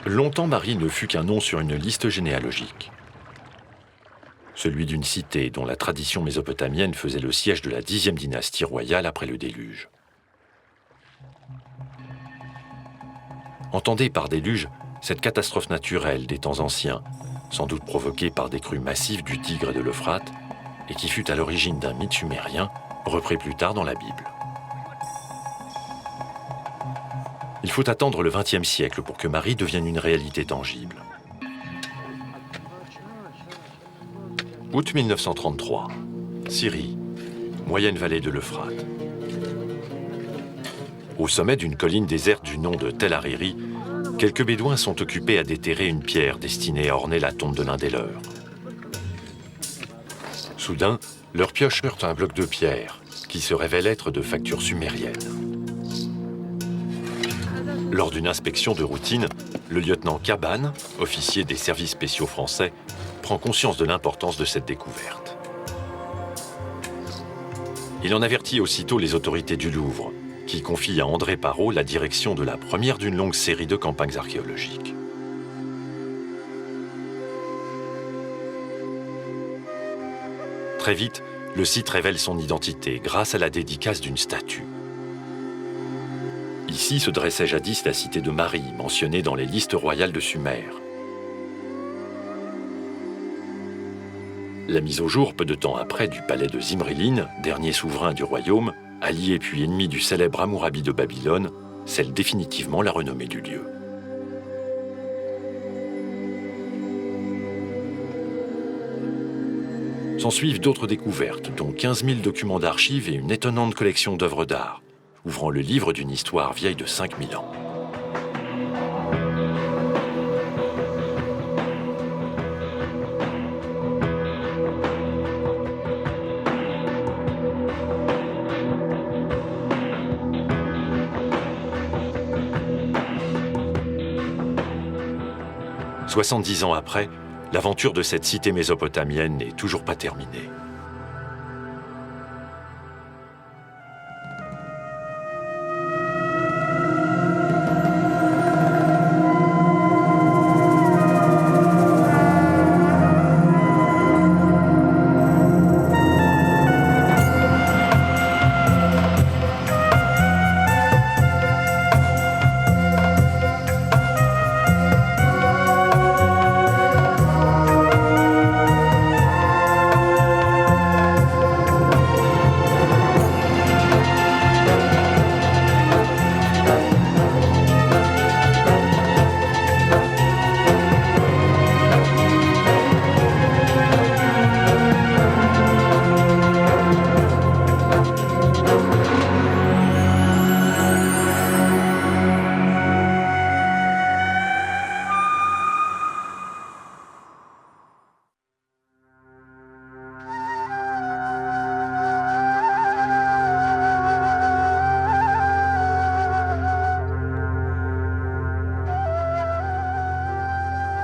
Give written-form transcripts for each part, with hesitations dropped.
Longtemps, Mari ne fut qu'un nom sur une liste généalogique. Celui d'une cité dont la tradition mésopotamienne faisait le siège de la 10e dynastie royale après le déluge. Entendez par déluge cette catastrophe naturelle des temps anciens, sans doute provoquée par des crues massives du Tigre et de l'Euphrate, et qui fut à l'origine d'un mythe sumérien, repris plus tard dans la Bible. Il faut attendre le XXe siècle pour que Mari devienne une réalité tangible. Août 1933, Syrie, moyenne vallée de l'Euphrate. Au sommet d'une colline déserte du nom de Tel Hariri, quelques bédouins sont occupés à déterrer une pierre destinée à orner la tombe de l'un des leurs. Soudain, leur pioche heurte un bloc de pierre qui se révèle être de facture sumérienne. Lors d'une inspection de routine, le lieutenant Cabane, officier des services spéciaux français, prend conscience de l'importance de cette découverte. Il en avertit aussitôt les autorités du Louvre, qui confient à André Parrot la direction de la première d'une longue série de campagnes archéologiques. Très vite, le site révèle son identité grâce à la dédicace d'une statue. Ici se dressait jadis la cité de Mari, mentionnée dans les listes royales de Sumer. La mise au jour, peu de temps après, du palais de Zimri-Lin, dernier souverain du royaume, allié puis ennemi du célèbre Hammurabi de Babylone, scelle définitivement la renommée du lieu. S'ensuivent d'autres découvertes, dont 15 000 documents d'archives et une étonnante collection d'œuvres d'art, ouvrant le livre d'une histoire vieille de 5000 ans. « 70 ans après, l'aventure de cette cité mésopotamienne n'est toujours pas terminée.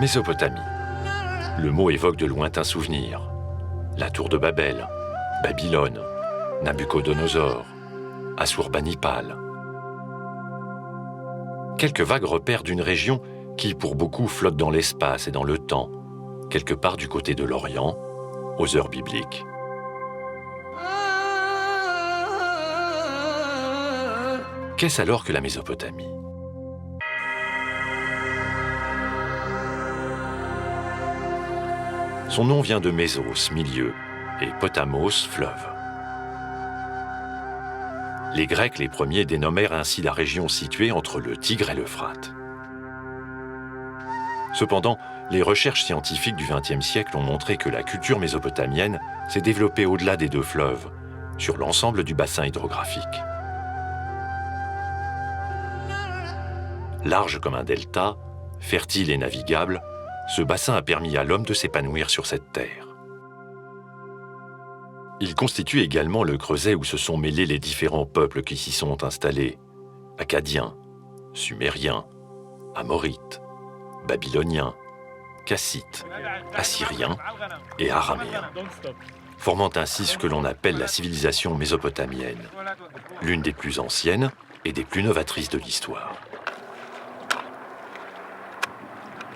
Mésopotamie. Le mot évoque de lointains souvenirs. La tour de Babel, Babylone, Nabucodonosor, Assurbanipal. Quelques vagues repères d'une région qui, pour beaucoup, flotte dans l'espace et dans le temps, quelque part du côté de l'Orient, aux heures bibliques. Qu'est-ce alors que la Mésopotamie ? Son nom vient de Mésos, milieu, et Potamos, fleuve. Les Grecs, les premiers, dénommèrent ainsi la région située entre le Tigre et l'Euphrate. Cependant, les recherches scientifiques du XXe siècle ont montré que la culture mésopotamienne s'est développée au-delà des deux fleuves, sur l'ensemble du bassin hydrographique. Large comme un delta, fertile et navigable, ce bassin a permis à l'homme de s'épanouir sur cette terre. Il constitue également le creuset où se sont mêlés les différents peuples qui s'y sont installés, Akkadiens, Sumériens, Amorites, Babyloniens, Kassites, Assyriens et Araméens, formant ainsi ce que l'on appelle la civilisation mésopotamienne, l'une des plus anciennes et des plus novatrices de l'histoire.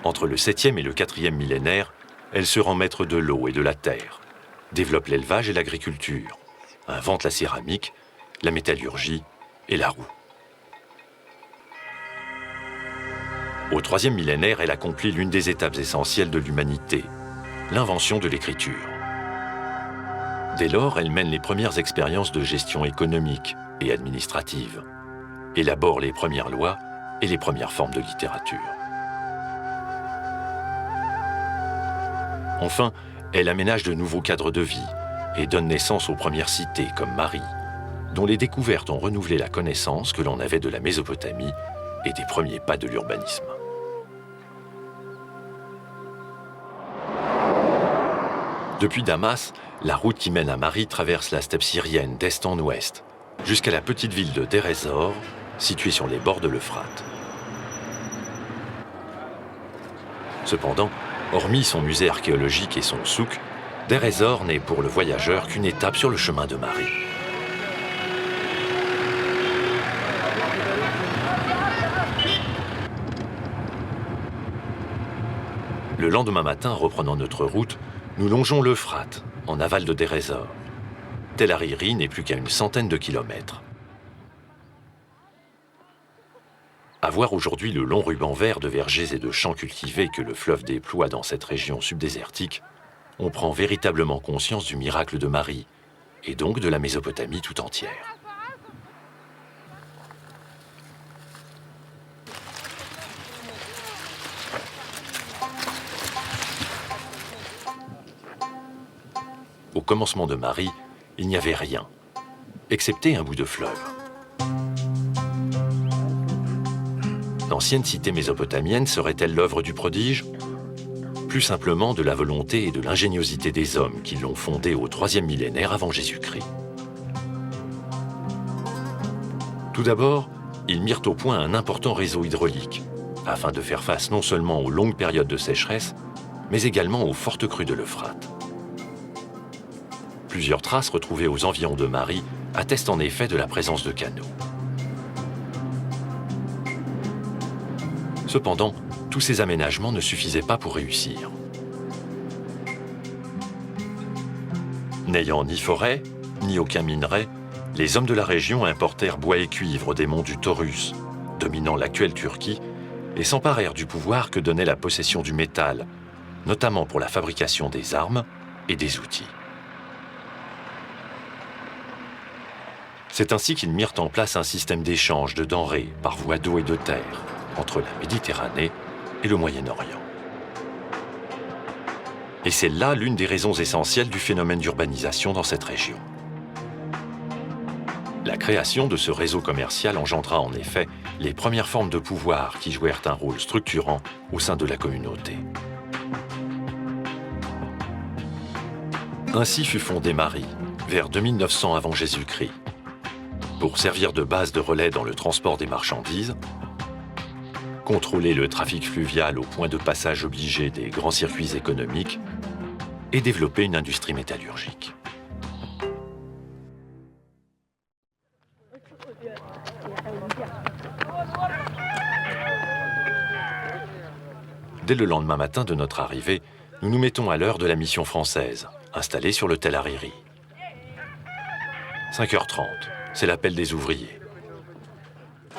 Entre le 7e et le 4e millénaire, elle se rend maître de l'eau et de la terre, développe l'élevage et l'agriculture, invente la céramique, la métallurgie et la roue. Au 3e millénaire, elle accomplit l'une des étapes essentielles de l'humanité, l'invention de l'écriture. Dès lors, elle mène les premières expériences de gestion économique et administrative, élabore les premières lois et les premières formes de littérature. Enfin, elle aménage de nouveaux cadres de vie et donne naissance aux premières cités comme Marie, dont les découvertes ont renouvelé la connaissance que l'on avait de la Mésopotamie et des premiers pas de l'urbanisme. Depuis Damas, la route qui mène à Marie traverse la steppe syrienne d'est en ouest, jusqu'à la petite ville de Deir ez-Zor, située sur les bords de l'Euphrate. Cependant, hormis son musée archéologique et son souk, Deir ez-Zor n'est pour le voyageur qu'une étape sur le chemin de Marie. Le lendemain matin, reprenant notre route, nous longeons l'Euphrate, en aval de Deir ez-Zor. Tel Hariri n'est plus qu'à une centaine de kilomètres. À voir aujourd'hui le long ruban vert de vergers et de champs cultivés que le fleuve déploie dans cette région subdésertique, on prend véritablement conscience du miracle de Marie, et donc de la Mésopotamie tout entière. Au commencement de Marie, il n'y avait rien, excepté un bout de fleuve. L'ancienne cité mésopotamienne serait-elle l'œuvre du prodige? Plus simplement de la volonté et de l'ingéniosité des hommes qui l'ont fondée au 3e millénaire avant Jésus-Christ. Tout d'abord, ils mirent au point un important réseau hydraulique, afin de faire face non seulement aux longues périodes de sécheresse, mais également aux fortes crues de l'Euphrate. Plusieurs traces retrouvées aux environs de Marie attestent en effet de la présence de canaux. Cependant, tous ces aménagements ne suffisaient pas pour réussir. N'ayant ni forêt, ni aucun minerai, les hommes de la région importèrent bois et cuivre des monts du Taurus, dominant l'actuelle Turquie, et s'emparèrent du pouvoir que donnait la possession du métal, notamment pour la fabrication des armes et des outils. C'est ainsi qu'ils mirent en place un système d'échange de denrées par voie d'eau et de terre entre la Méditerranée et le Moyen-Orient. Et c'est là l'une des raisons essentielles du phénomène d'urbanisation dans cette région. La création de ce réseau commercial engendra en effet les premières formes de pouvoir qui jouèrent un rôle structurant au sein de la communauté. Ainsi fut fondée Marie, vers 2900 avant Jésus-Christ, pour servir de base de relais dans le transport des marchandises, contrôler le trafic fluvial au point de passage obligé des grands circuits économiques et développer une industrie métallurgique. Dès le lendemain matin de notre arrivée, nous nous mettons à l'heure de la mission française, installée sur le Tel Hariri. 5h30, c'est l'appel des ouvriers.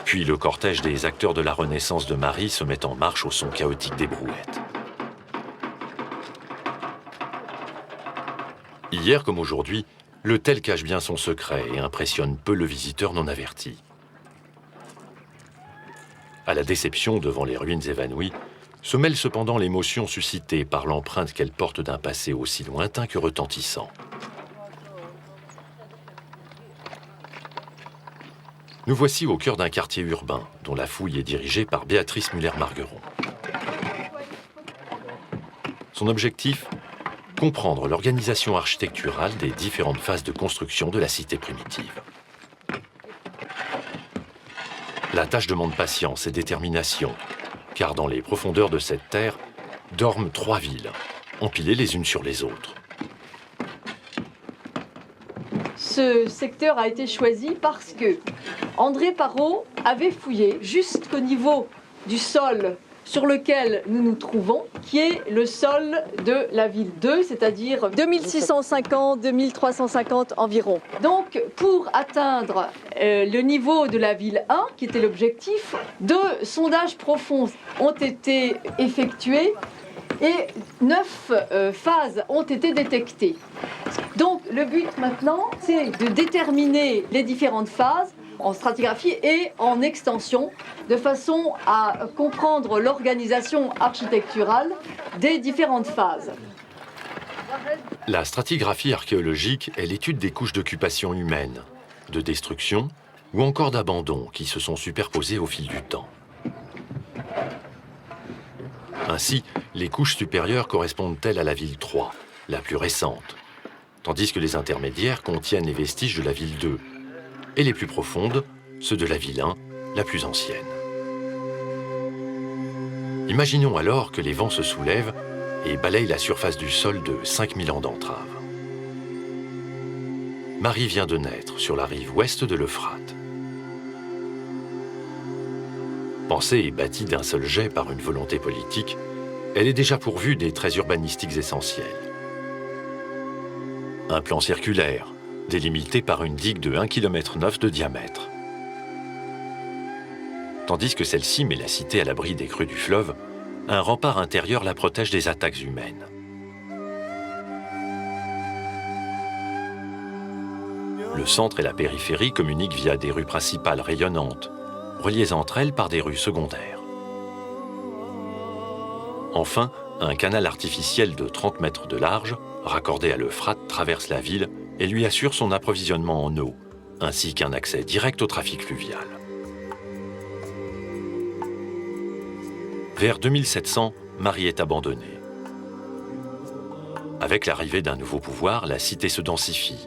Puis le cortège des acteurs de la Renaissance de Marie se met en marche au son chaotique des brouettes. Hier comme aujourd'hui, le Tel cache bien son secret et impressionne peu le visiteur non averti. À la déception devant les ruines évanouies, se mêle cependant l'émotion suscitée par l'empreinte qu'elle porte d'un passé aussi lointain que retentissant. Nous voici au cœur d'un quartier urbain, dont la fouille est dirigée par Béatrice Muller-Margueron. Son objectif ? Comprendre l'organisation architecturale des différentes phases de construction de la cité primitive. La tâche demande patience et détermination, car dans les profondeurs de cette terre dorment 3 villes, empilées les unes sur les autres. Ce secteur a été choisi parce que, André Parrot avait fouillé jusqu'au niveau du sol sur lequel nous nous trouvons, qui est le sol de la ville 2, c'est-à-dire 2650-2350 environ. Donc, pour atteindre le niveau de la ville 1, qui était l'objectif, 2 sondages profonds ont été effectués et 9 phases ont été détectées. Donc, le but maintenant, c'est de déterminer les différentes phases en stratigraphie et en extension, de façon à comprendre l'organisation architecturale des différentes phases. La stratigraphie archéologique est l'étude des couches d'occupation humaine, de destruction ou encore d'abandon qui se sont superposées au fil du temps. Ainsi, les couches supérieures correspondent-elles à la ville 3, la plus récente, tandis que les intermédiaires contiennent les vestiges de la ville 2, et les plus profondes, ceux de la ville 1, la plus ancienne. Imaginons alors que les vents se soulèvent et balayent la surface du sol de 5000 ans d'entrave. Marie vient de naître sur la rive ouest de l'Euphrate. Pensée et bâtie d'un seul jet par une volonté politique, elle est déjà pourvue des traits urbanistiques essentiels. Un plan circulaire, délimité par une digue de 1,9 km de diamètre. Tandis que celle-ci met la cité à l'abri des crues du fleuve, un rempart intérieur la protège des attaques humaines. Le centre et la périphérie communiquent via des rues principales rayonnantes, reliées entre elles par des rues secondaires. Enfin, un canal artificiel de 30 mètres de large, raccordé à l'Euphrate, traverse la ville et lui assure son approvisionnement en eau, ainsi qu'un accès direct au trafic fluvial. Vers 2700, Marie est abandonnée. Avec l'arrivée d'un nouveau pouvoir, la cité se densifie.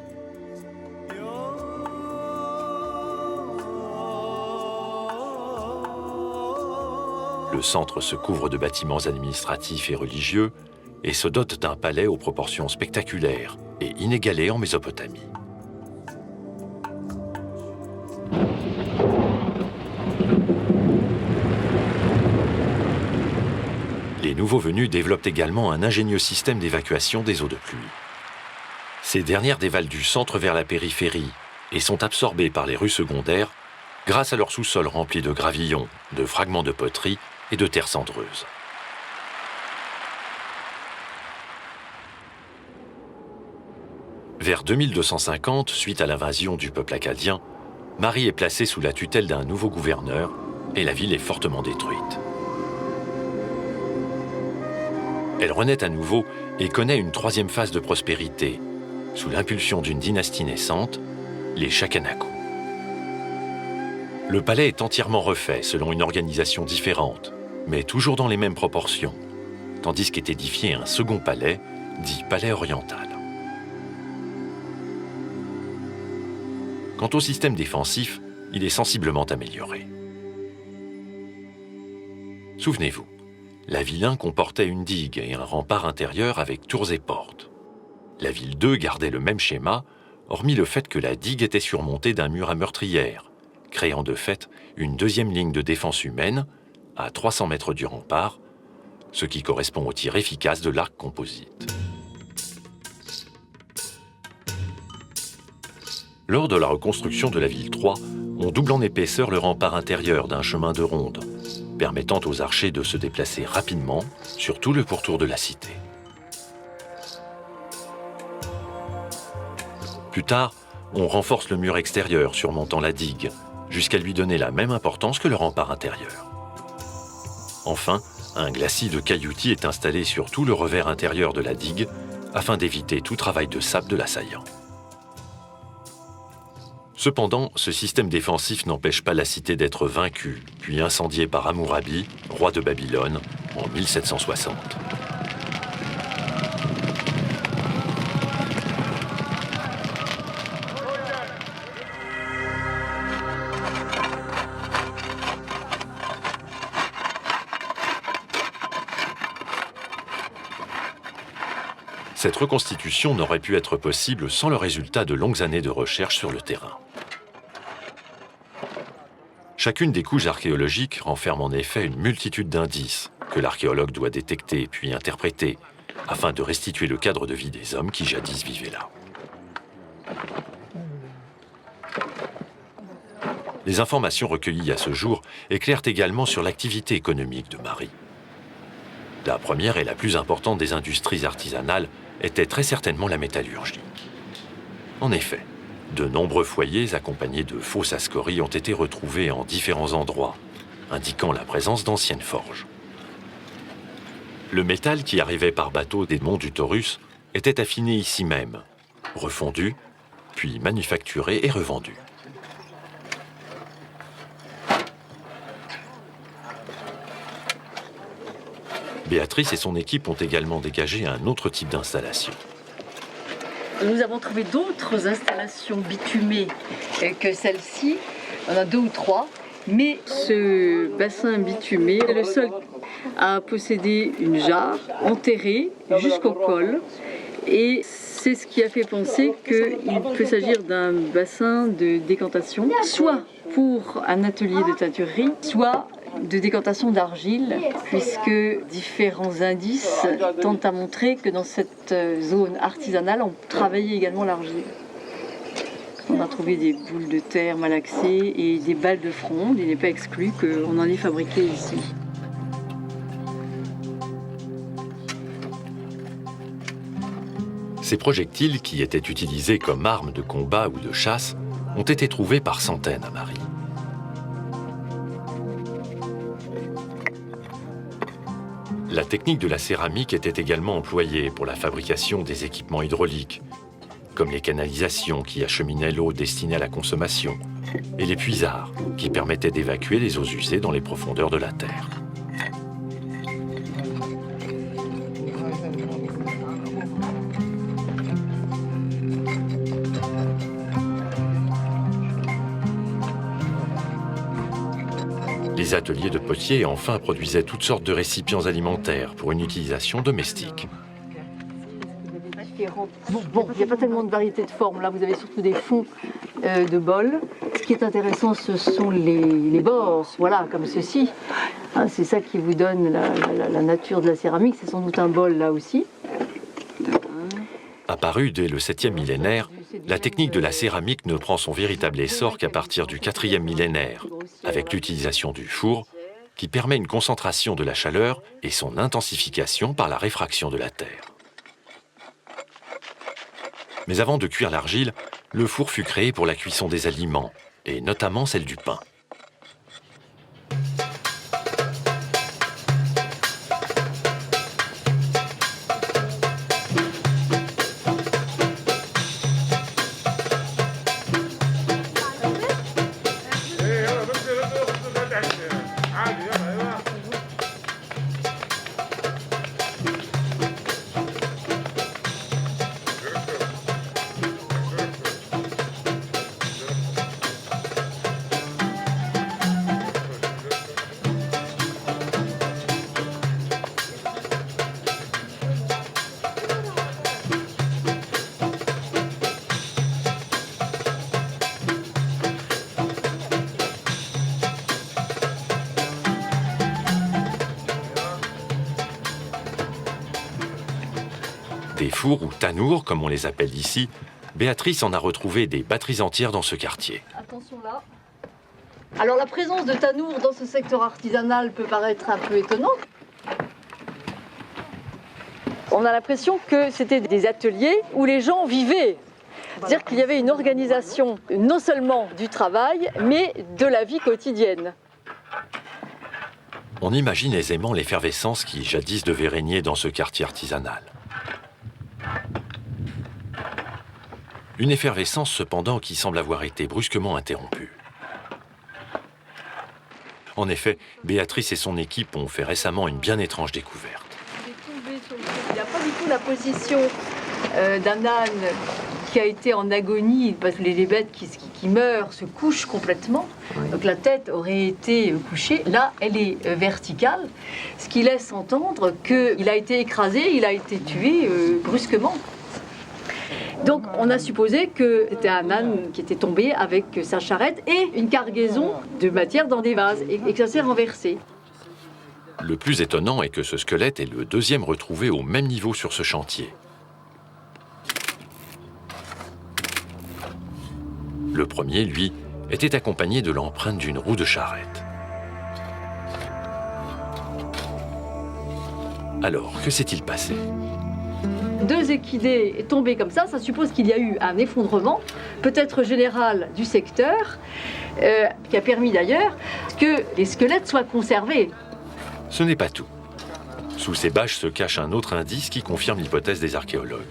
Le centre se couvre de bâtiments administratifs et religieux et se dote d'un palais aux proportions spectaculaires et inégalées en Mésopotamie. Les nouveaux venus développent également un ingénieux système d'évacuation des eaux de pluie. Ces dernières dévalent du centre vers la périphérie et sont absorbées par les rues secondaires grâce à leur sous-sol rempli de gravillons, de fragments de poterie et de terre cendreuse. Vers 2250, suite à l'invasion du peuple akkadien, Marie est placée sous la tutelle d'un nouveau gouverneur et la ville est fortement détruite. Elle renaît à nouveau et connaît une troisième phase de prospérité, sous l'impulsion d'une dynastie naissante, les Chakanakou. Le palais est entièrement refait selon une organisation différente, mais toujours dans les mêmes proportions, tandis qu'est édifié un second palais, dit palais oriental. Quant au système défensif, il est sensiblement amélioré. Souvenez-vous, la ville 1 comportait une digue et un rempart intérieur avec tours et portes. La ville 2 gardait le même schéma, hormis le fait que la digue était surmontée d'un mur à meurtrière, créant de fait une deuxième ligne de défense humaine à 300 mètres du rempart, ce qui correspond au tir efficace de l'arc composite. Lors de la reconstruction de la ville 3, on double en épaisseur le rempart intérieur d'un chemin de ronde, permettant aux archers de se déplacer rapidement sur tout le pourtour de la cité. Plus tard, on renforce le mur extérieur surmontant la digue, jusqu'à lui donner la même importance que le rempart intérieur. Enfin, un glacis de cailloutis est installé sur tout le revers intérieur de la digue afin d'éviter tout travail de sable de l'assaillant. Cependant, ce système défensif n'empêche pas la cité d'être vaincue, puis incendiée par Hammurabi, roi de Babylone, en 1760. Cette reconstitution n'aurait pu être possible sans le résultat de longues années de recherche sur le terrain. Chacune des couches archéologiques renferme en effet une multitude d'indices que l'archéologue doit détecter puis interpréter afin de restituer le cadre de vie des hommes qui jadis vivaient là. Les informations recueillies à ce jour éclairent également sur l'activité économique de Marie. La première et la plus importante des industries artisanales était très certainement la métallurgie. En effet, de nombreux foyers accompagnés de fausses scories ont été retrouvés en différents endroits, indiquant la présence d'anciennes forges. Le métal qui arrivait par bateau des monts du Taurus était affiné ici même, refondu, puis manufacturé et revendu. Béatrice et son équipe ont également dégagé un autre type d'installation. Nous avons trouvé d'autres installations bitumées que celle-ci. On en a 2 ou 3. Mais ce bassin bitumé est le seul à posséder une jarre enterrée jusqu'au col. Et c'est ce qui a fait penser qu'il peut s'agir d'un bassin de décantation, soit pour un atelier de teinturerie, soit de décantation d'argile, puisque différents indices tentent à montrer que dans cette zone artisanale, on travaillait également l'argile. On a trouvé des boules de terre malaxées et des balles de fronde. Il n'est pas exclu qu'on en ait fabriqué ici. Ces projectiles, qui étaient utilisés comme armes de combat ou de chasse, ont été trouvés par centaines à Marie. La technique de la céramique était également employée pour la fabrication des équipements hydrauliques, comme les canalisations qui acheminaient l'eau destinée à la consommation, et les puisards qui permettaient d'évacuer les eaux usées dans les profondeurs de la terre. Les ateliers de potiers, enfin, produisaient toutes sortes de récipients alimentaires pour une utilisation domestique. Bon, il n'y a pas tellement de variété de formes. Là, vous avez surtout des fonds de bols. Ce qui est intéressant, ce sont les bords, voilà, comme ceci. Hein, c'est ça qui vous donne la nature de la céramique. C'est sans doute un bol, là aussi. Apparue dès le 7e millénaire, la technique de la céramique ne prend son véritable essor qu'à partir du 4e millénaire, avec l'utilisation du four, qui permet une concentration de la chaleur et son intensification par la réfraction de la terre. Mais avant de cuire l'argile, le four fut créé pour la cuisson des aliments, et notamment celle du pain. Des fours ou tanours, comme on les appelle ici, Béatrice en a retrouvé des batteries entières dans ce quartier. Attention là. Alors la présence de tanours dans ce secteur artisanal peut paraître un peu étonnante. On a l'impression que c'était des ateliers où les gens vivaient. C'est-à-dire qu'il y avait une organisation non seulement du travail, mais de la vie quotidienne. On imagine aisément l'effervescence qui jadis devait régner dans ce quartier artisanal. Une effervescence cependant qui semble avoir été brusquement interrompue. En effet, Béatrice et son équipe ont fait récemment une bien étrange découverte. Il n'y a pas du tout la position d'un âne qui a été en agonie, parce que les bêtes qui meurent se couchent complètement. Donc la tête aurait été couchée. Là, elle est verticale, ce qui laisse entendre qu'il a été écrasé, il a été tué brusquement. Donc on a supposé que c'était un âne qui était tombé avec sa charrette et une cargaison de matière dans des vases et que ça s'est renversé. Le plus étonnant est que ce squelette est le deuxième retrouvé au même niveau sur ce chantier. Le premier, lui, était accompagné de l'empreinte d'une roue de charrette. Alors, que s'est-il passé? 2 équidés tombés comme ça suppose qu'il y a eu un effondrement, peut-être général du secteur, qui a permis d'ailleurs que les squelettes soient conservés. Ce n'est pas tout. Sous ces bâches se cache un autre indice qui confirme l'hypothèse des archéologues.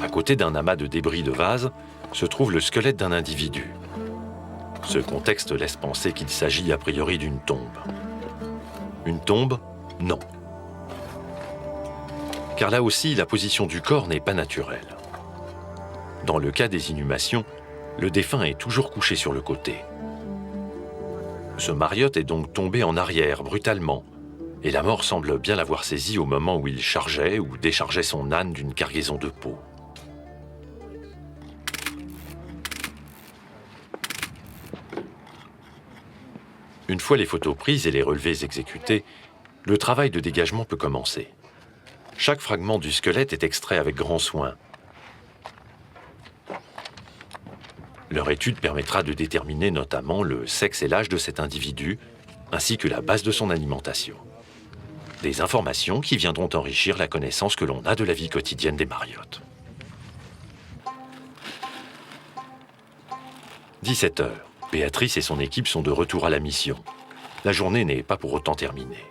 À côté d'un amas de débris de vases, se trouve le squelette d'un individu. Ce contexte laisse penser qu'il s'agit a priori d'une tombe. Une tombe? Non. Car là aussi, la position du corps n'est pas naturelle. Dans le cas des inhumations, le défunt est toujours couché sur le côté. Ce mariote est donc tombé en arrière, brutalement, et la mort semble bien l'avoir saisi au moment où il chargeait ou déchargeait son âne d'une cargaison de peau. Une fois les photos prises et les relevés exécutés, le travail de dégagement peut commencer. Chaque fragment du squelette est extrait avec grand soin. Leur étude permettra de déterminer notamment le sexe et l'âge de cet individu, ainsi que la base de son alimentation. Des informations qui viendront enrichir la connaissance que l'on a de la vie quotidienne des mariottes. 17 heures. Béatrice et son équipe sont de retour à la mission. La journée n'est pas pour autant terminée.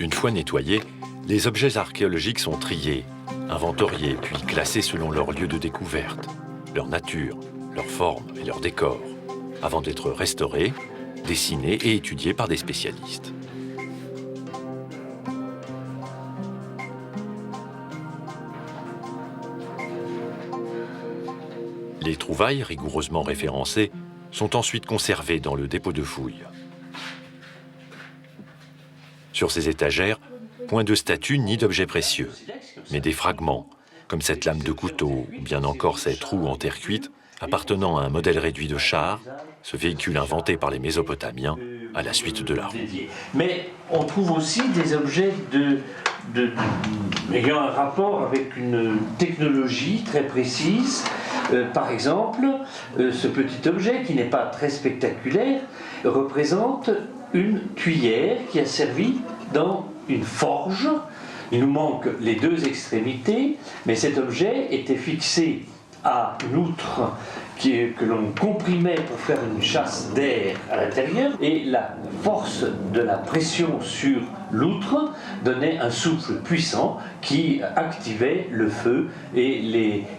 Une fois nettoyés, les objets archéologiques sont triés, inventoriés, puis classés selon leur lieu de découverte, leur nature, leur forme et leur décor, avant d'être restaurés, dessinés et étudiés par des spécialistes. Les trouvailles, rigoureusement référencées, sont ensuite conservées dans le dépôt de fouilles. Sur ces étagères, point de statues ni d'objets précieux, mais des fragments, comme cette lame de couteau ou bien encore cette roue en terre cuite appartenant à un modèle réduit de char, ce véhicule inventé par les Mésopotamiens à la suite de la roue. Mais on trouve aussi des objets ayant un rapport avec une technologie très précise. Par exemple, ce petit objet qui n'est pas très spectaculaire représente une cuillère qui a servi dans une forge. Il nous manque les 2 extrémités, mais cet objet était fixé à une outre que l'on comprimait pour faire une chasse d'air à l'intérieur, et la force de la pression sur l'outre donnait un souffle puissant qui activait le feu et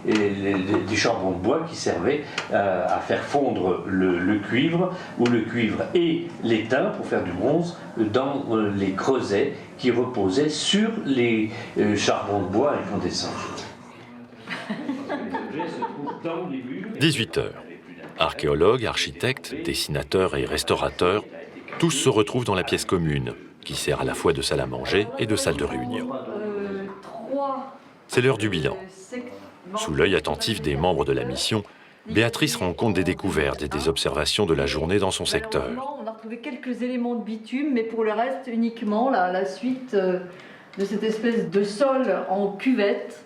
des charbons de bois qui servaient à faire fondre le cuivre, ou le cuivre et l'étain pour faire du bronze dans les creusets qui reposaient sur les charbons de bois incandescents. 18 heures. Archéologues, architectes, dessinateurs et restaurateurs, tous se retrouvent dans la pièce commune, qui sert à la fois de salle à manger et de salle de réunion. C'est l'heure du bilan. Sous l'œil attentif des membres de la mission, Béatrice rend compte des découvertes et des observations de la journée dans son secteur. On a retrouvé quelques éléments de bitume, mais pour le reste uniquement la suite de cette espèce de sol en cuvette.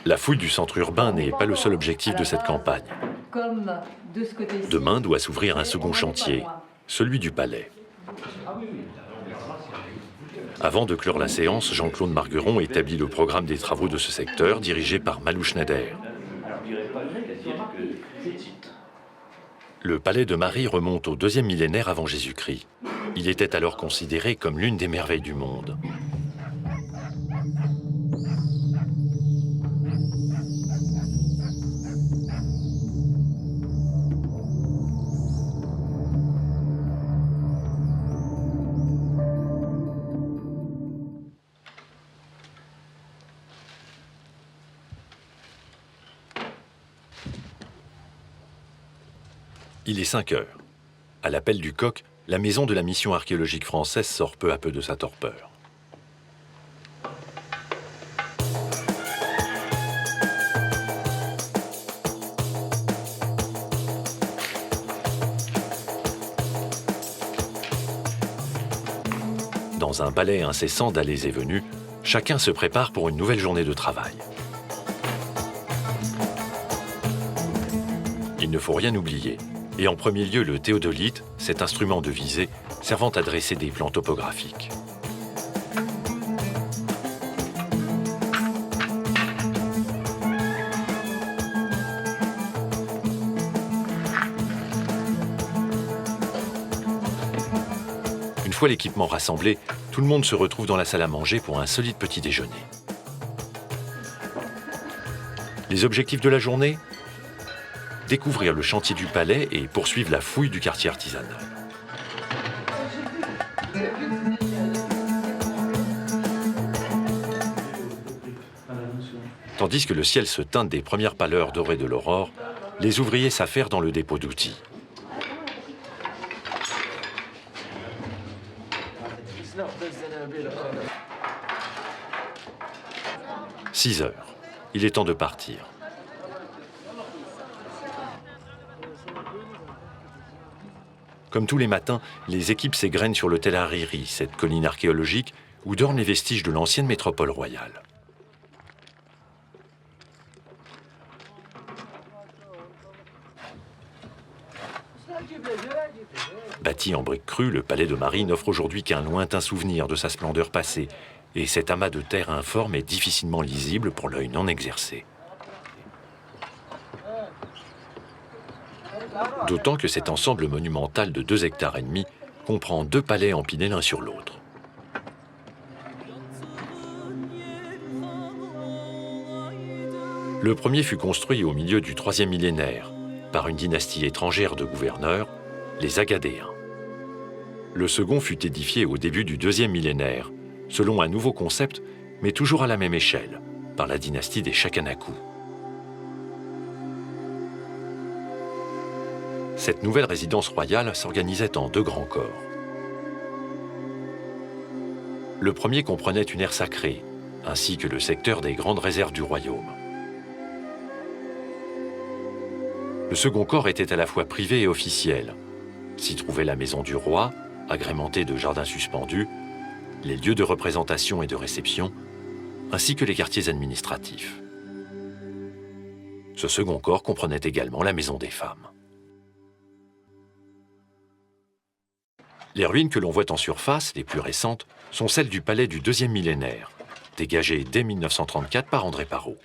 La fouille du centre urbain n'est pas le seul objectif de cette campagne. Demain doit s'ouvrir un second chantier, celui du palais. Avant de clore la séance, Jean-Claude Margueron établit le programme des travaux de ce secteur, dirigé par Malou Schneider. Le palais de Marie remonte au 2e millénaire avant Jésus-Christ. Il était alors considéré comme l'une des merveilles du monde. Il est 5 heures. À l'appel du coq, la maison de la mission archéologique française sort peu à peu de sa torpeur. Dans un balai incessant d'allées et venues, chacun se prépare pour une nouvelle journée de travail. Il ne faut rien oublier, et en premier lieu le théodolite, cet instrument de visée servant à dresser des plans topographiques. Une fois l'équipement rassemblé, tout le monde se retrouve dans la salle à manger pour un solide petit déjeuner. Les objectifs de la journée ? Découvrir le chantier du palais et poursuivre la fouille du quartier artisanal. Tandis que le ciel se teinte des premières pâleurs dorées de l'aurore, les ouvriers s'affairent dans le dépôt d'outils. 6 heures. Il est temps de partir. Comme tous les matins, les équipes s'égrènent sur le Tel Hariri, cette colline archéologique où dorment les vestiges de l'ancienne métropole royale. Bâti en briques crues, le palais de Marie n'offre aujourd'hui qu'un lointain souvenir de sa splendeur passée, et cet amas de terre informe est difficilement lisible pour l'œil non exercé. D'autant que cet ensemble monumental de 2,5 hectares comprend 2 palais empilés l'un sur l'autre. Le premier fut construit au milieu du IIIe millénaire par une dynastie étrangère de gouverneurs, les Agadéens. Le second fut édifié au début du IIe millénaire, selon un nouveau concept, mais toujours à la même échelle, par la dynastie des Chakanakou. Cette nouvelle résidence royale s'organisait en 2 grands corps. Le premier comprenait une aire sacrée, ainsi que le secteur des grandes réserves du royaume. Le second corps était à la fois privé et officiel. S'y trouvait la maison du roi, agrémentée de jardins suspendus, les lieux de représentation et de réception, ainsi que les quartiers administratifs. Ce second corps comprenait également la maison des femmes. Les ruines que l'on voit en surface, les plus récentes, sont celles du palais du IIe millénaire, dégagées dès 1934 par André Parrot.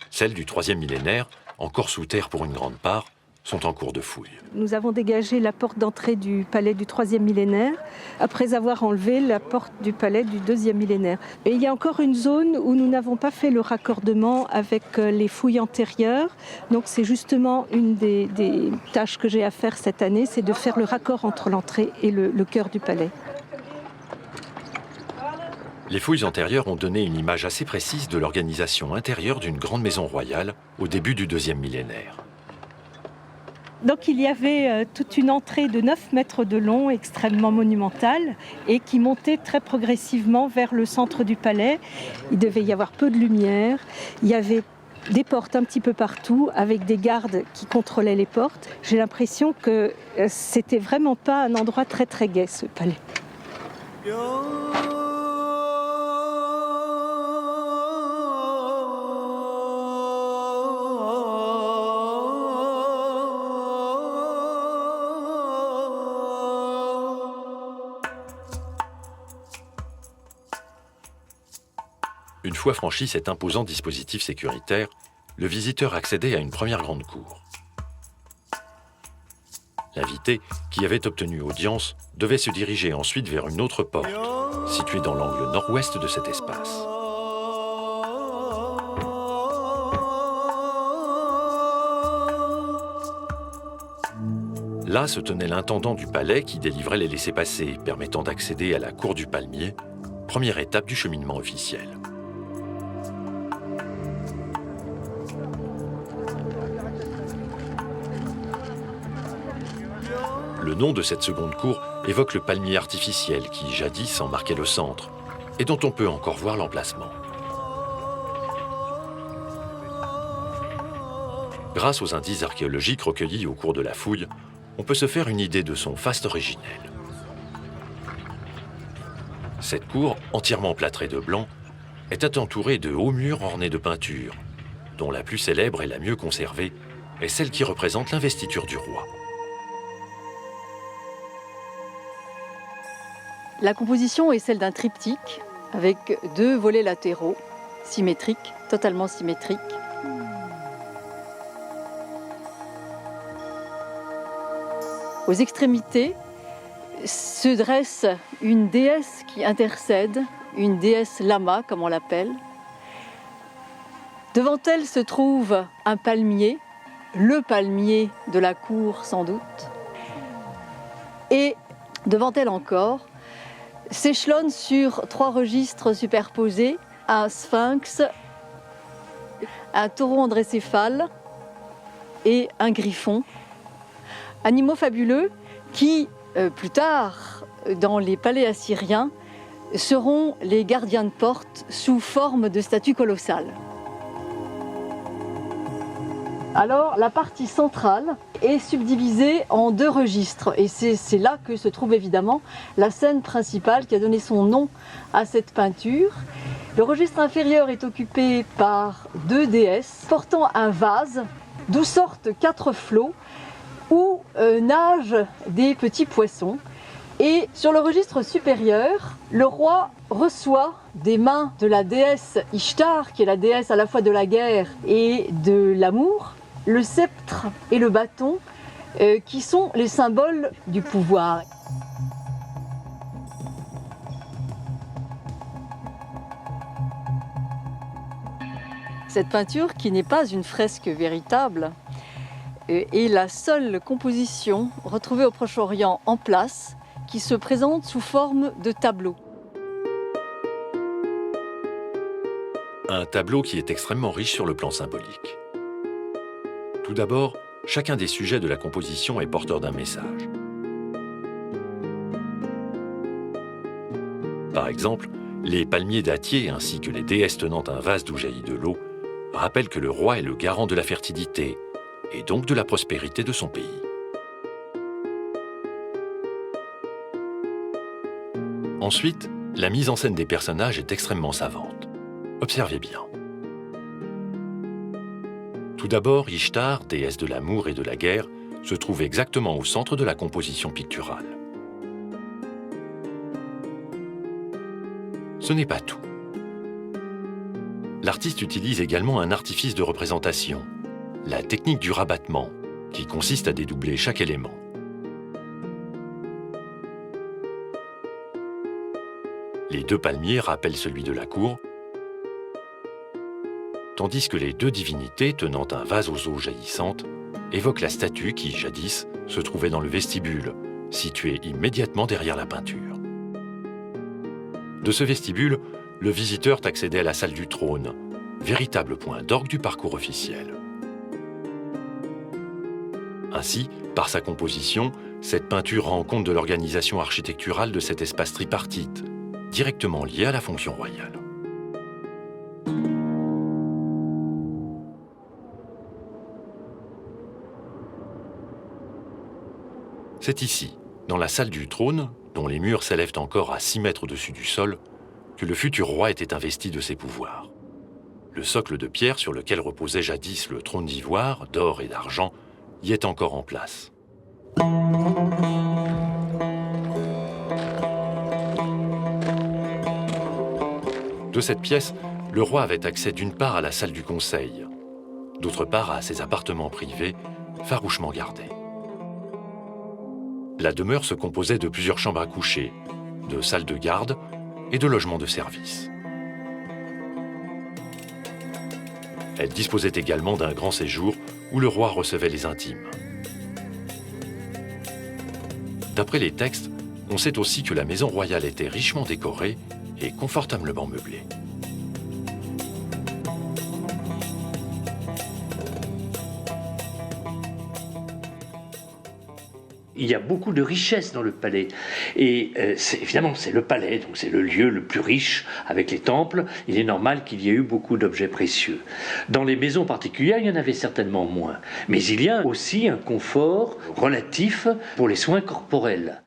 Celles du IIIe millénaire, encore sous terre pour une grande part, sont en cours de fouille. Nous avons dégagé la porte d'entrée du palais du IIIe millénaire, après avoir enlevé la porte du palais du IIe millénaire. Et il y a encore une zone où nous n'avons pas fait le raccordement avec les fouilles antérieures. Donc c'est justement une des tâches que j'ai à faire cette année, c'est de faire le raccord entre l'entrée et le cœur du palais. Les fouilles antérieures ont donné une image assez précise de l'organisation intérieure d'une grande maison royale au début du IIe millénaire. Donc il y avait toute une entrée de 9 mètres de long, extrêmement monumentale, et qui montait très progressivement vers le centre du palais. Il devait y avoir peu de lumière, il y avait des portes un petit peu partout, avec des gardes qui contrôlaient les portes. J'ai l'impression que c'était vraiment pas un endroit très très gai, ce palais. Une fois franchi cet imposant dispositif sécuritaire, le visiteur accédait à une première grande cour. L'invité, qui avait obtenu audience, devait se diriger ensuite vers une autre porte, située dans l'angle nord-ouest de cet espace. Là se tenait l'intendant du palais qui délivrait les laissez-passer, permettant d'accéder à la cour du Palmier, première étape du cheminement officiel. Le nom de cette seconde cour évoque le palmier artificiel qui, jadis, en marquait le centre et dont on peut encore voir l'emplacement. Grâce aux indices archéologiques recueillis au cours de la fouille, on peut se faire une idée de son faste originel. Cette cour, entièrement plâtrée de blanc, était entourée de hauts murs ornés de peintures, dont la plus célèbre et la mieux conservée est celle qui représente l'investiture du roi. La composition est celle d'un triptyque avec 2 volets latéraux, symétriques, totalement symétriques. Aux extrémités se dresse une déesse qui intercède, une déesse lama comme on l'appelle. Devant elle se trouve un palmier, le palmier de la cour sans doute. Et devant elle encore s'échelonne sur 3 registres superposés un sphinx, un taureau androcéphale et un griffon. Animaux fabuleux qui, plus tard, dans les palais assyriens, seront les gardiens de porte sous forme de statues colossales. Alors, la partie centrale est subdivisée en 2 registres et c'est là que se trouve évidemment la scène principale qui a donné son nom à cette peinture. Le registre inférieur est occupé par 2 déesses portant un vase d'où sortent 4 flots où nagent des petits poissons. Et sur le registre supérieur, le roi reçoit des mains de la déesse Ishtar, qui est la déesse à la fois de la guerre et de l'amour, le sceptre et le bâton, qui sont les symboles du pouvoir. Cette peinture, qui n'est pas une fresque véritable, est la seule composition retrouvée au Proche-Orient en place qui se présente sous forme de tableau. Un tableau qui est extrêmement riche sur le plan symbolique. Tout d'abord, chacun des sujets de la composition est porteur d'un message. Par exemple, les palmiers dattiers ainsi que les déesses tenant un vase d'où jaillit de l'eau rappellent que le roi est le garant de la fertilité et donc de la prospérité de son pays. Ensuite, la mise en scène des personnages est extrêmement savante. Observez bien. Tout d'abord, Ishtar, déesse de l'amour et de la guerre, se trouve exactement au centre de la composition picturale. Ce n'est pas tout. L'artiste utilise également un artifice de représentation, la technique du rabattement, qui consiste à dédoubler chaque élément. Les 2 palmiers rappellent celui de la cour, tandis que les 2 divinités tenant un vase aux eaux jaillissantes évoquent la statue qui, jadis, se trouvait dans le vestibule, situé immédiatement derrière la peinture. De ce vestibule, le visiteur accédait à la salle du trône, véritable point d'orgue du parcours officiel. Ainsi, par sa composition, cette peinture rend compte de l'organisation architecturale de cet espace tripartite, directement lié à la fonction royale. C'est ici, dans la salle du trône, dont les murs s'élèvent encore à 6 mètres au-dessus du sol, que le futur roi était investi de ses pouvoirs. Le socle de pierre sur lequel reposait jadis le trône d'ivoire, d'or et d'argent, y est encore en place. De cette pièce, le roi avait accès d'une part à la salle du conseil, d'autre part à ses appartements privés, farouchement gardés. La demeure se composait de plusieurs chambres à coucher, de salles de garde et de logements de service. Elle disposait également d'un grand séjour où le roi recevait les intimes. D'après les textes, on sait aussi que la maison royale était richement décorée et confortablement meublée. Il y a beaucoup de richesse dans le palais. Et évidemment, c'est le palais, donc c'est le lieu le plus riche avec les temples. Il est normal qu'il y ait eu beaucoup d'objets précieux. Dans les maisons particulières, il y en avait certainement moins. Mais il y a aussi un confort relatif pour les soins corporels.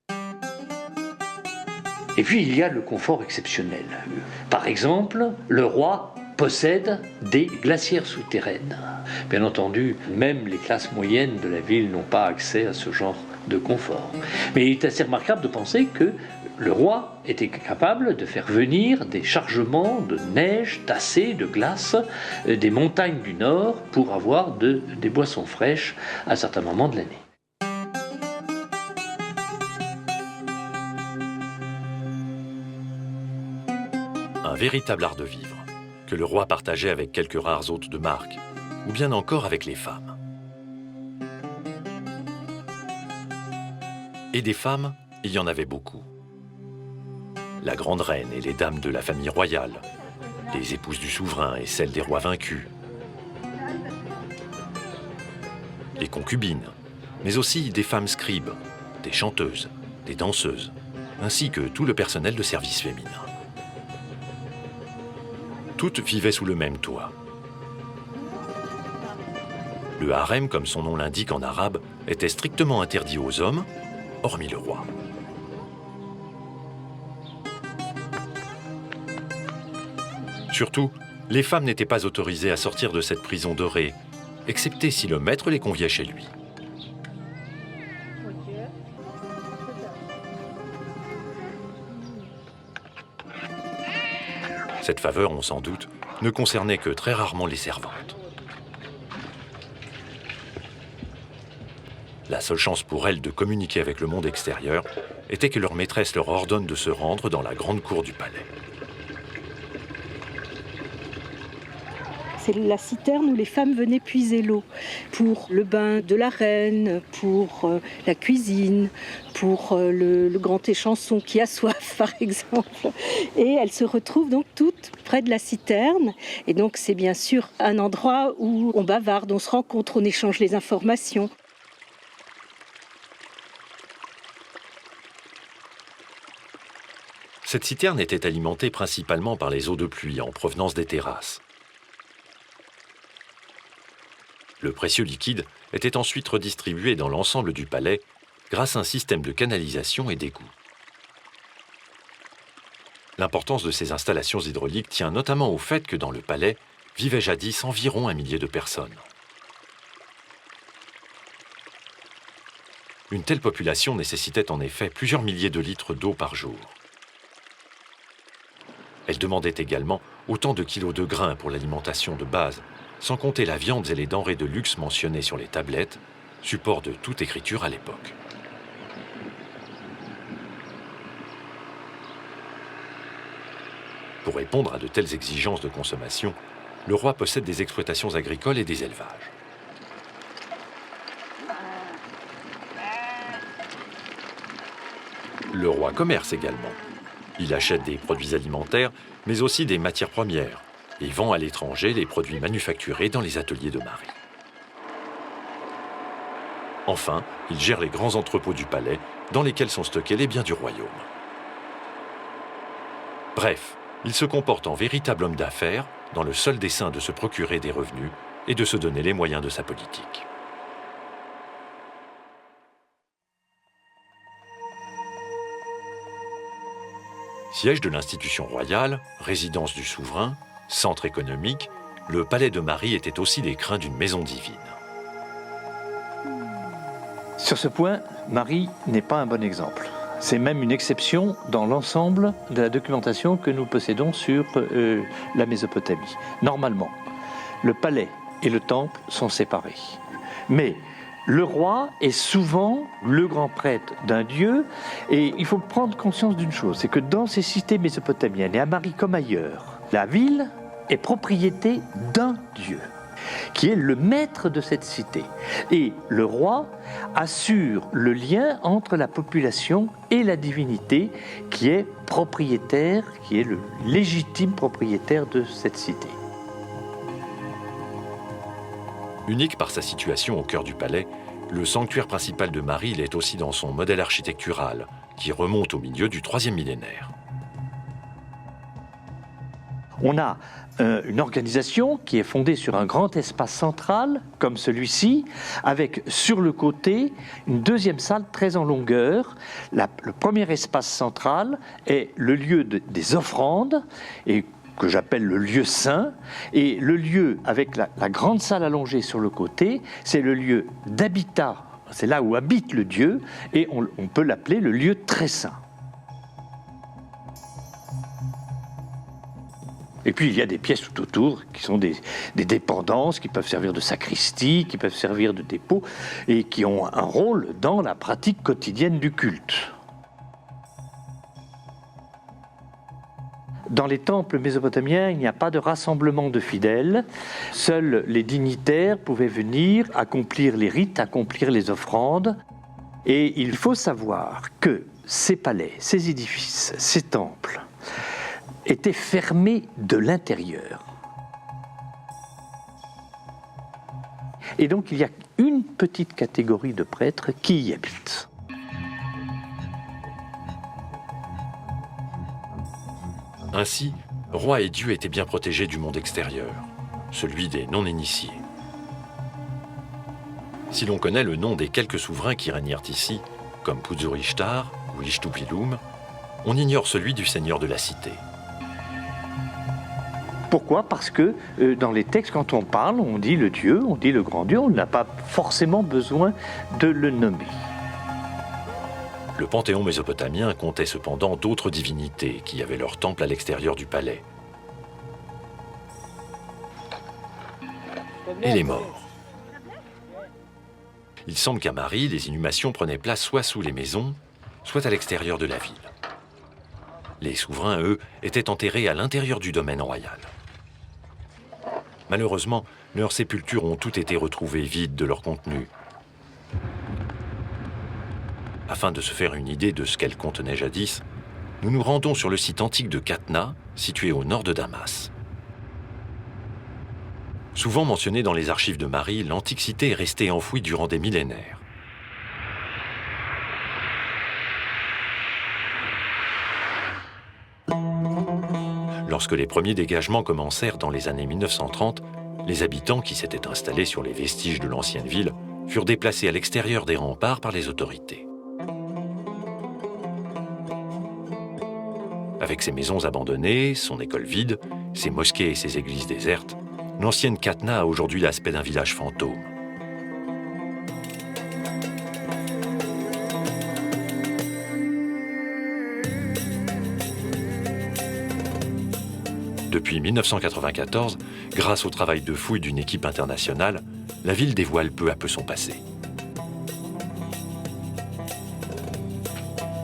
Et puis, il y a le confort exceptionnel. Par exemple, le roi possède des glacières souterraines. Bien entendu, même les classes moyennes de la ville n'ont pas accès à ce genre de confort. Mais il est assez remarquable de penser que le roi était capable de faire venir des chargements de neige tassée, de glace, des montagnes du nord pour avoir des boissons fraîches à certains moments de l'année. Un véritable art de vivre, que le roi partageait avec quelques rares hôtes de marque, ou bien encore avec les femmes. Et des femmes, il y en avait beaucoup. La grande reine et les dames de la famille royale, les épouses du souverain et celles des rois vaincus, les concubines, mais aussi des femmes scribes, des chanteuses, des danseuses, ainsi que tout le personnel de service féminin. Toutes vivaient sous le même toit. Le harem, comme son nom l'indique en arabe, était strictement interdit aux hommes, hormis le roi. Surtout, les femmes n'étaient pas autorisées à sortir de cette prison dorée, excepté si le maître les conviait chez lui. Cette faveur, on s'en doute, ne concernait que très rarement les servantes. La seule chance pour elles de communiquer avec le monde extérieur était que leur maîtresse leur ordonne de se rendre dans la grande cour du palais. C'est la citerne où les femmes venaient puiser l'eau pour le bain de la reine, pour la cuisine, pour le grand échanson qui a soif, par exemple. Et elles se retrouvent donc toutes près de la citerne. Et donc c'est bien sûr un endroit où on bavarde, on se rencontre, on échange les informations. Cette citerne était alimentée principalement par les eaux de pluie en provenance des terrasses. Le précieux liquide était ensuite redistribué dans l'ensemble du palais grâce à un système de canalisation et d'égouts. L'importance de ces installations hydrauliques tient notamment au fait que dans le palais vivaient jadis environ 1 millier de personnes. Une telle population nécessitait en effet plusieurs milliers de litres d'eau par jour. Elle demandait également autant de kilos de grains pour l'alimentation de base, sans compter la viande et les denrées de luxe mentionnées sur les tablettes, support de toute écriture à l'époque. Pour répondre à de telles exigences de consommation, le roi possède des exploitations agricoles et des élevages. Le roi commerce également. Il achète des produits alimentaires, mais aussi des matières premières, et vend à l'étranger les produits manufacturés dans les ateliers de Marie. Enfin, il gère les grands entrepôts du palais, dans lesquels sont stockés les biens du royaume. Bref, il se comporte en véritable homme d'affaires, dans le seul dessein de se procurer des revenus et de se donner les moyens de sa politique. Siège de l'institution royale, résidence du souverain, centre économique, le palais de Marie était aussi l'écrin d'une maison divine. Sur ce point, Marie n'est pas un bon exemple. C'est même une exception dans l'ensemble de la documentation que nous possédons sur la Mésopotamie. Normalement, le palais et le temple sont séparés. Mais le roi est souvent le grand prêtre d'un dieu, et il faut prendre conscience d'une chose, c'est que dans ces cités mésopotamiennes, et à Marie comme ailleurs, la ville est propriété d'un dieu, qui est le maître de cette cité. Et le roi assure le lien entre la population et la divinité, qui est propriétaire, qui est le légitime propriétaire de cette cité. Unique par sa situation au cœur du palais, Le sanctuaire principal de Marie l'est aussi dans son modèle architectural, qui remonte au milieu du 3e millénaire. On a une organisation qui est fondée sur un grand espace central, comme celui-ci, avec sur le côté une deuxième salle très en longueur. Le premier espace central est le lieu des offrandes, et que j'appelle le lieu saint, et le lieu avec la grande salle allongée sur le côté, c'est le lieu d'habitat, c'est là où habite le Dieu, et on peut l'appeler le lieu très saint. Et puis il y a des pièces tout autour qui sont des dépendances, qui peuvent servir de sacristie, qui peuvent servir de dépôt, et qui ont un rôle dans la pratique quotidienne du culte. Dans les temples mésopotamiens, il n'y a pas de rassemblement de fidèles. Seuls les dignitaires pouvaient venir accomplir les rites, accomplir les offrandes. Et il faut savoir que ces palais, ces édifices, ces temples étaient fermés de l'intérieur. Et donc il y a une petite catégorie de prêtres qui y habitent. Ainsi, roi et dieu étaient bien protégés du monde extérieur, celui des non-initiés. Si l'on connaît le nom des quelques souverains qui régnèrent ici, comme Puzur-Ishtar ou Ishtupilum, on ignore celui du seigneur de la cité. Pourquoi ? Parce que dans les textes, quand on parle, on dit le Dieu, on dit le grand Dieu, on n'a pas forcément besoin de le nommer. Le panthéon mésopotamien comptait cependant d'autres divinités qui avaient leur temple à l'extérieur du palais. Et les morts. Il semble qu'à Marie, les inhumations prenaient place soit sous les maisons, soit à l'extérieur de la ville. Les souverains, eux, étaient enterrés à l'intérieur du domaine royal. Malheureusement, leurs sépultures ont toutes été retrouvées vides de leur contenu. Afin de se faire une idée de ce qu'elles contenaient jadis, nous nous rendons sur le site antique de Qatna, situé au nord de Damas. Souvent mentionnée dans les archives de Marie, l'antique cité est restée enfouie durant des millénaires. Lorsque les premiers dégagements commencèrent dans les années 1930, les habitants qui s'étaient installés sur les vestiges de l'ancienne ville furent déplacés à l'extérieur des remparts par les autorités. Avec ses maisons abandonnées, son école vide, ses mosquées et ses églises désertes, l'ancienne Qatna a aujourd'hui l'aspect d'un village fantôme. Depuis 1994, grâce au travail de fouille d'une équipe internationale, la ville dévoile peu à peu son passé.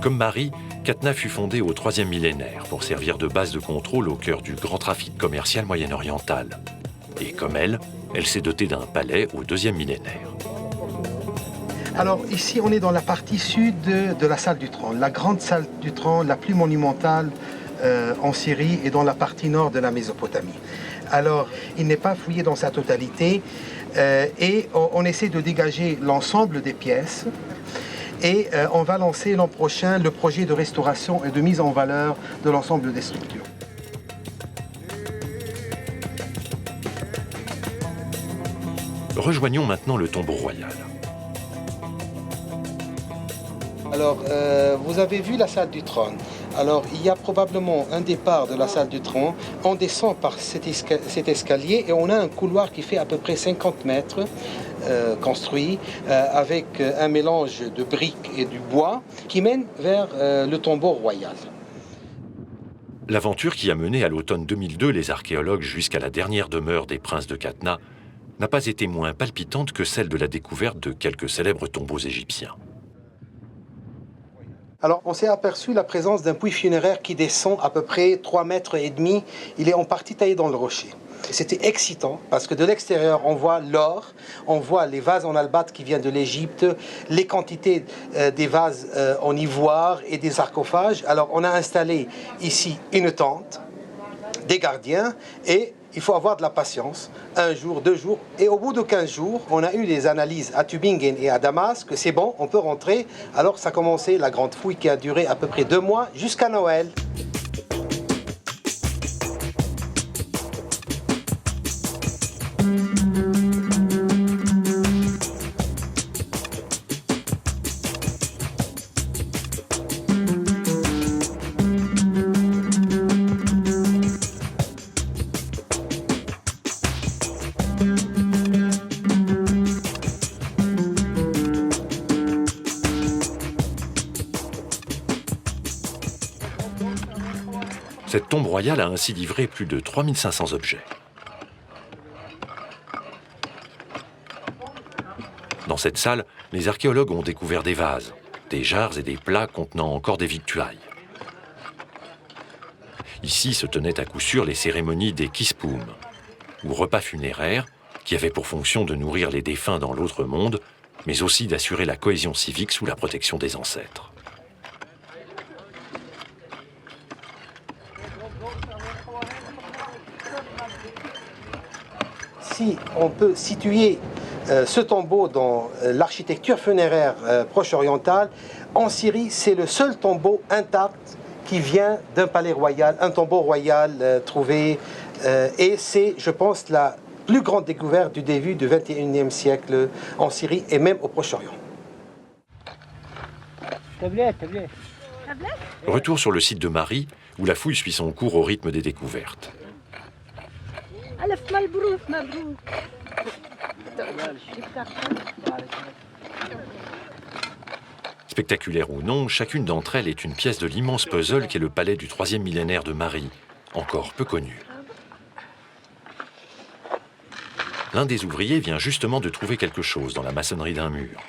Comme Marie, Qatna fut fondée au 3e millénaire pour servir de base de contrôle au cœur du grand trafic commercial moyen-oriental. Et comme elle s'est dotée d'un palais au 2e millénaire. Alors ici, on est dans la partie sud de la salle du trône, la grande salle du trône, la plus monumentale en Syrie et dans la partie nord de la Mésopotamie. Alors, il n'est pas fouillé dans sa totalité et on essaie de dégager l'ensemble des pièces. Et on va lancer l'an prochain le projet de restauration et de mise en valeur de l'ensemble des structures. Rejoignons maintenant le tombeau royal. Alors, vous avez vu la salle du trône. Alors, il y a probablement un départ de la salle du trône. On descend par cet escalier et on a un couloir qui fait à peu près 50 mètres. Construit avec un mélange de briques et du bois qui mène vers le tombeau royal. L'aventure qui a mené à l'automne 2002 les archéologues jusqu'à la dernière demeure des princes de Qatna n'a pas été moins palpitante que celle de la découverte de quelques célèbres tombeaux égyptiens. Alors, on s'est aperçu la présence d'un puits funéraire qui descend à peu près 3,5 mètres. Il est en partie taillé dans le rocher. C'était excitant parce que de l'extérieur, on voit l'or, on voit les vases en albâtre qui viennent de l'Égypte, les quantités des vases en ivoire et des sarcophages. Alors, on a installé ici une tente, des gardiens et il faut avoir de la patience, 1 jour, 2 jours, et au bout de 15 jours, on a eu des analyses à Tübingen et à Damas, que c'est bon, on peut rentrer. Alors ça a commencé la grande fouille qui a duré à peu près 2 mois jusqu'à Noël. Cette tombe royale a ainsi livré plus de 3500 objets. Dans cette salle, les archéologues ont découvert des vases, des jarres et des plats contenant encore des victuailles. Ici se tenaient à coup sûr les cérémonies des kispum, ou repas funéraires, qui avaient pour fonction de nourrir les défunts dans l'autre monde, mais aussi d'assurer la cohésion civique sous la protection des ancêtres. Si on peut situer ce tombeau dans l'architecture funéraire proche-orientale, en Syrie, c'est le seul tombeau intact qui vient d'un palais royal, un tombeau royal trouvé. Et c'est, je pense, la plus grande découverte du début du XXIe siècle en Syrie et même au Proche-Orient. Retour sur le site de Marie, où la fouille suit son cours au rythme des découvertes. Spectaculaire ou non, chacune d'entre elles est une pièce de l'immense puzzle qu'est le palais du 3e millénaire de Marie, encore peu connu. L'un des ouvriers vient justement de trouver quelque chose dans la maçonnerie d'un mur.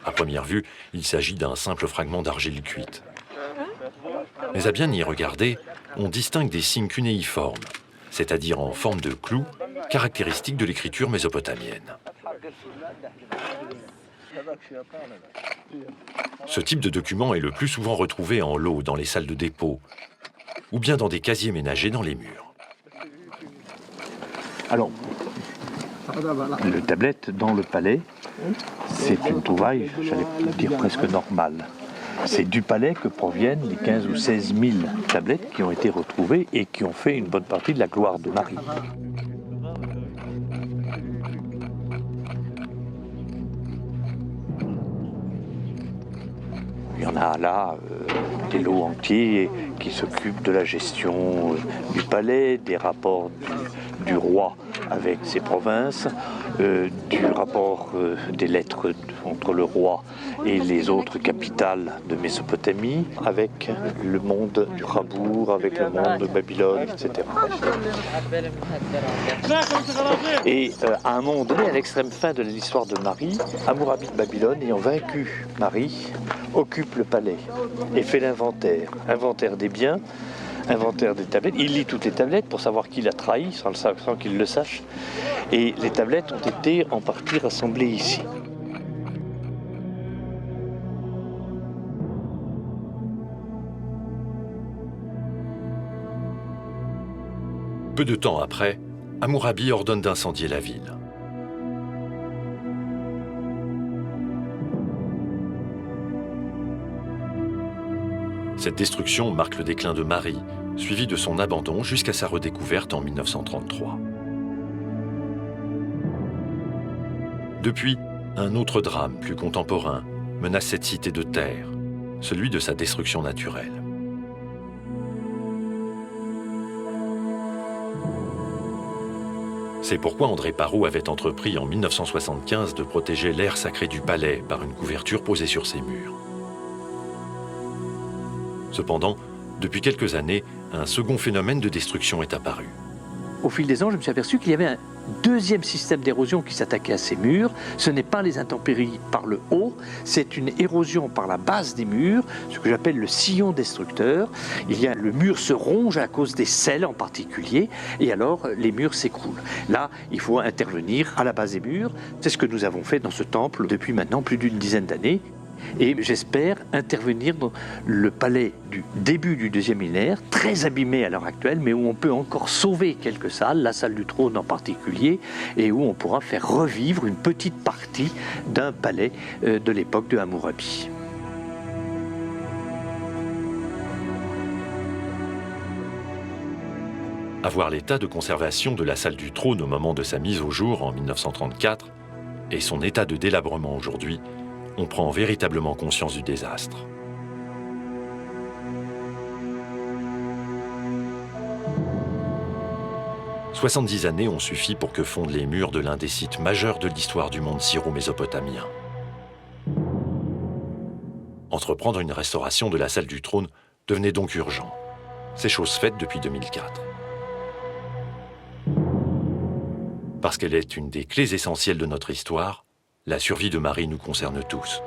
À première vue, il s'agit d'un simple fragment d'argile cuite. Mais à bien y regarder, on distingue des signes cunéiformes, c'est-à-dire en forme de clou, caractéristiques de l'écriture mésopotamienne. Ce type de document est le plus souvent retrouvé en lot dans les salles de dépôt, ou bien dans des casiers ménagers dans les murs. Alors, le tablette dans le palais, c'est une trouvaille, j'allais dire presque normale. C'est du palais que proviennent les 15 ou 16 000 tablettes qui ont été retrouvées et qui ont fait une bonne partie de la gloire de Marie. Il y en a là des lots entiers qui s'occupent de la gestion du palais, des rapports du roi avec ses provinces, du rapport des lettres entre le roi et les autres capitales de Mésopotamie, avec le monde du Rabour, avec le monde de Babylone, etc. Et à un moment donné, à l'extrême fin de l'histoire de Marie, Hammurabi de Babylone, ayant vaincu Marie, occupe le palais et fait l'inventaire, inventaire des biens, inventaire des tablettes. Il lit toutes les tablettes pour savoir qui l'a trahi, sans qu'il le sache. Et les tablettes ont été en partie rassemblées ici. Peu de temps après, Hammurabi ordonne d'incendier la ville. Cette destruction marque le déclin de Marie, suivi de son abandon jusqu'à sa redécouverte en 1933. Depuis, un autre drame plus contemporain menace cette cité de terre, celui de sa destruction naturelle. C'est pourquoi André Parrot avait entrepris en 1975 de protéger l'aire sacrée du palais par une couverture posée sur ses murs. Cependant, depuis quelques années, un second phénomène de destruction est apparu. Au fil des ans, je me suis aperçu qu'il y avait un deuxième système d'érosion qui s'attaquait à ces murs. Ce n'est pas les intempéries par le haut, c'est une érosion par la base des murs, ce que j'appelle le sillon destructeur. Le mur se ronge à cause des sels en particulier, et alors les murs s'écroulent. Là, il faut intervenir à la base des murs. C'est ce que nous avons fait dans ce temple depuis maintenant plus d'une dizaine d'années. Et j'espère intervenir dans le palais du début du deuxième millénaire, très abîmé à l'heure actuelle, mais où on peut encore sauver quelques salles, la salle du trône en particulier, et où on pourra faire revivre une petite partie d'un palais de l'époque de Hammurabi. À voir l'état de conservation de la salle du trône au moment de sa mise au jour en 1934 et son état de délabrement aujourd'hui, on prend véritablement conscience du désastre. « 70 années ont suffi pour que fondent les murs de l'un des sites majeurs de l'histoire du monde syro-mésopotamien. Entreprendre une restauration de la salle du trône devenait donc urgent. C'est chose faite depuis 2004. Parce qu'elle est une des clés essentielles de notre histoire, la survie de Marie nous concerne tous.